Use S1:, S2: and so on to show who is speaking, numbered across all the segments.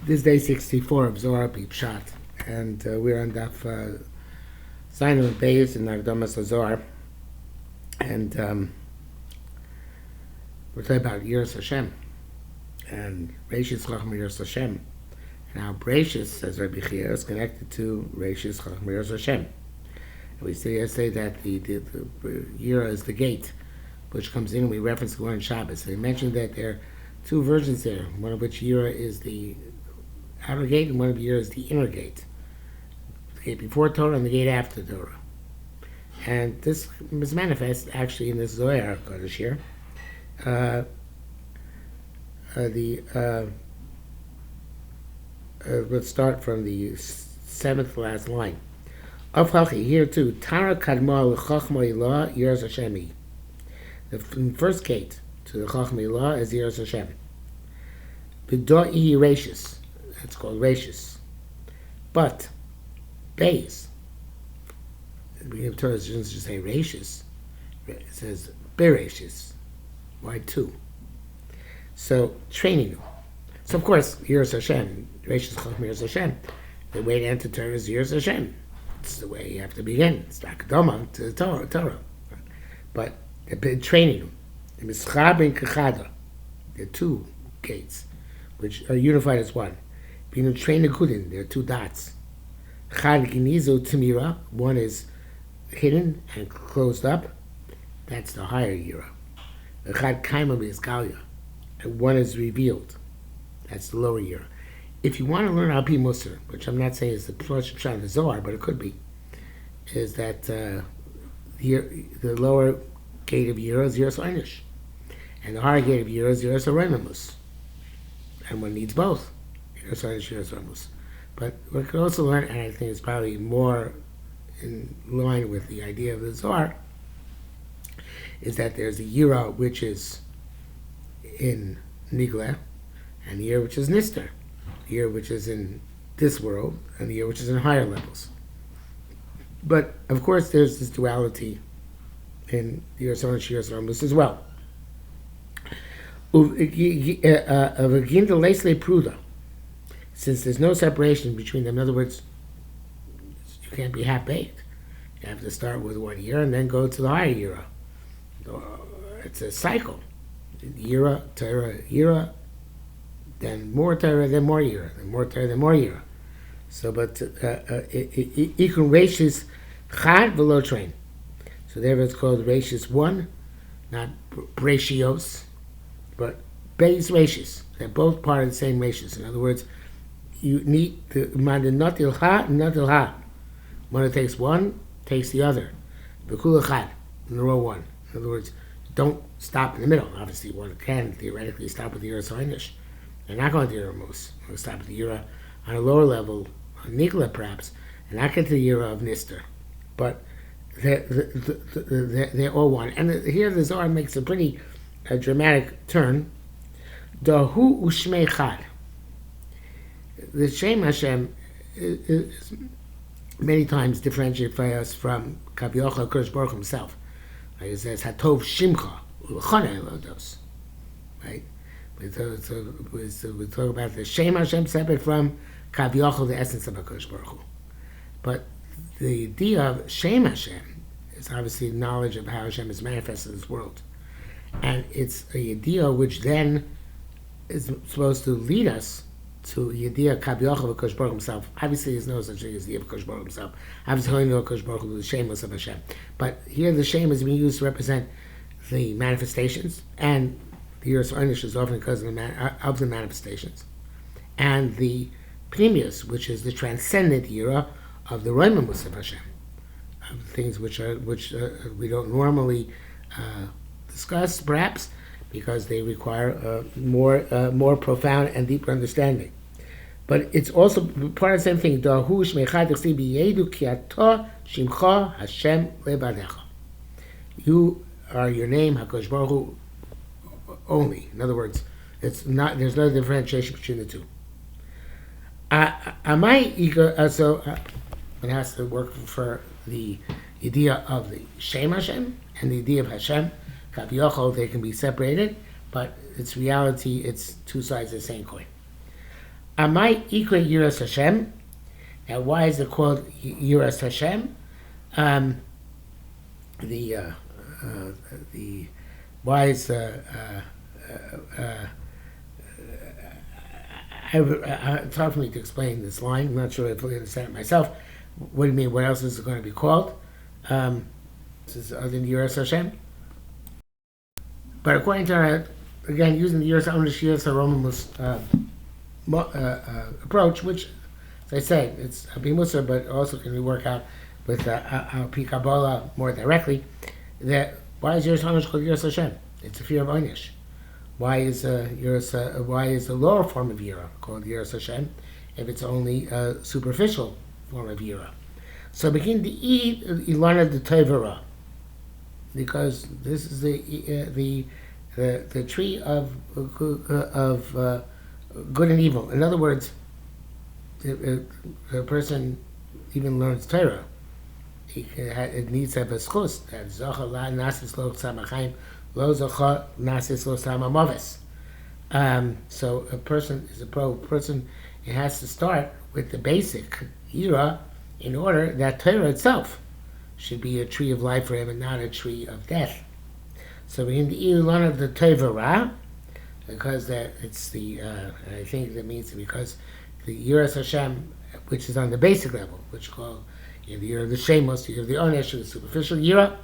S1: This is day 64 of Zohar Pshat, and we're on Daf Zayin of Beis in Akdomas Zohar, and we're talking about Yiras Hashem and Reishis Chacham Yiras Hashem, and how Reishis, says Rabbi Chia, is connected to Reishis Chacham Yiras Hashem. And we say yesterday that the Yira is the gate, which comes in, and we reference the one in Shabbos. So he mentioned that there are two versions there, one of which Yira is the outer gate, and one of Yira is the inner gate. The gate before Torah and the gate after Torah. And this is manifest actually in this Zohar Kodesh here. Let's start from the seventh last line. Avchachi, here too, Tara Kadma L'Chachma Ilah Yiras Hashemi. The first gate to the Chachma Ilah is Yiras Hashem. B'do'i Reishis. It's called Reishis. But Beis, the beginning of Torah doesn't just say Reishis. It says Bereishis. Why two? So training them. So of course, Yiras Hashem, Reishis Chacham Yiras Hashem. The way to enter Torah is Yiras Hashem. It's the way you have to begin. It's the Akdama to the Torah. But they're training them. The Mussar and Kachada. There are two gates, which are unified as one. Being trained Kudin, there are two dots. Chad Ginizo Timira, one is hidden and closed up. That's the higher Yira. Chad Kaimam is Galia, and one is revealed. That's the lower Yira. If you want to learn Al-Pi Mussar, which I'm not saying is the Pshat of the Zohar, but it could be, is that the lower gate of Yira is Yiras HaOnesh, and the higher gate of Yira is Yiras HoRommemus, and one needs both. Yiras HaOnesh, Yiras HoRommemus. But we could also learn, and I think it's probably more in line with the idea of the Zohar, is that there's a Yira which is in Nigla, and the Yira which is Nistar, the Yira which is in this world, and the Yira which is in higher levels. But of course there's this duality in Yiras HaOnesh, Yiras HoRommemus as well. Since there's no separation between them, in other words, you can't be half-baked. You have to start with one Yira and then go to the higher Yira. It's a cycle. Yira, Torah, Yira, then more Torah, then more Yira, then more Torah, then more Yira. So, but Ikun Reishis Chad V'lo Train. So therefore it's called Reishis 1, not Reishios, but Beis Reishis. They're both part of the same Reishis. In other words, you need the Natil Ha, Natil Ha. One that takes one, takes the other. B'kul Chad, in the row one. In other words, don't stop in the middle. Obviously, one can theoretically stop with the Yiras HaOnesh. They're not going to the HoRommemus. They're going to stop at the Yira on a lower level, on Nikla perhaps, and not get to the Yira of Nistar. But they're all one. And here the Zohar makes a pretty dramatic turn. Dahu u'shmei chad. The Shem Hashem is many times differentiated by us from Kaviocha Kodesh Baruch himself. Like it says, Hatov Shimcha u'lechonei lodos. Right? We talk about the Shem Hashem separate from Kaviocha, the essence of HaKadosh Baruch Hu. But the idea of Shem Hashem is obviously knowledge of how Hashem is manifested in this world. And it's a idea which then is supposed to lead us to the idea of Kaviocha of HaKadosh Baruch himself. Obviously there's no such thing as the HaKadosh Baruch himself. Obviously only know HaKadosh Baruch Hu, the shameless of Hashem. But here the Shem is being used to represent the manifestations, and the Yiras HaOnesh is often because of the manifestations. And the Pnimius, which is the transcendent Yira of the HoRommemus of Hashem, of things which we don't normally discuss, perhaps, because they require more profound and deeper understanding. But it's also part of the same thing. Dahu shmeicha t'chsi b'yedu ki ato shimcha Hashem levadecha. You are your name, HaKadosh Baruch Hu, only. In other words, it's not. There's no differentiation between the two. So it has to work for the idea of the Shem Hashem and the idea of Hashem. Kaviochol, they can be separated, but it's reality. It's two sides of the same coin. Amai Ikra Yiras Hashem. Now, why is it called Yiras Hashem? The why is it's hard for me to explain this line. I'm not sure I fully understand it myself. What do you mean? What else is it going to be called? This is other than Yiras Hashem. But according to our, again, using the HaOnesh HoRommemus approach, which, as I said, it's a Mussar, but also can we work out with our Kabbalah more directly, that why is HaOnesh called Yiras Hashem? It's a fear of HaOnesh. Why is why is the lower form of Yira called Yiras Hashem if it's only a superficial form of Yira? So begin to eat Ilana de Tevera, because this is the tree of good and evil. In other words, if a person even learns Torah, it needs to have a schus that Zohar la nasis lo samachayim lo Zohar nasis lo samamavis. So a person is a pro person. It has to start with the basic Yira in order that Torah itself should be a tree of life for him and not a tree of death. So in the Ilana of the Tevera, because that it's the I think that means because the Yiras Hashem, which is on the basic level, which called the Yira of the Shemos, you have the HaOnesh, the superficial Yira,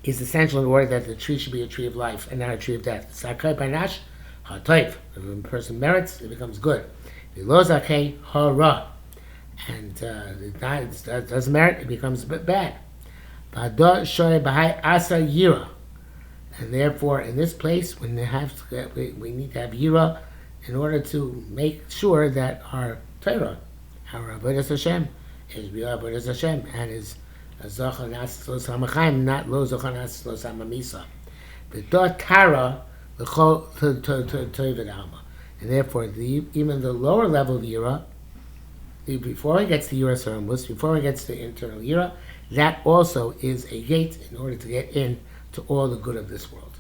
S1: is essential in order that the tree should be a tree of life and not a tree of death. Sakai Panash, HaToiv. If a person merits, it becomes good. Lo Zakei HaRa. And it doesn't merit, it becomes bad. And therefore, in this place, we need to have Yira in order to make sure that our Torah, our Avodas Hashem, is real Avodas Hashem and is Zochar Nasis Lo Samachayim, not Lo Zochar Nasis Lo Samamisa. V'dot Tara L'chol Toivet Alma. And therefore, even the lower level of Yira, before he gets to Yiras HaOnesh, before he gets to internal Yira, that also is a gate in order to get in to all the good of this world.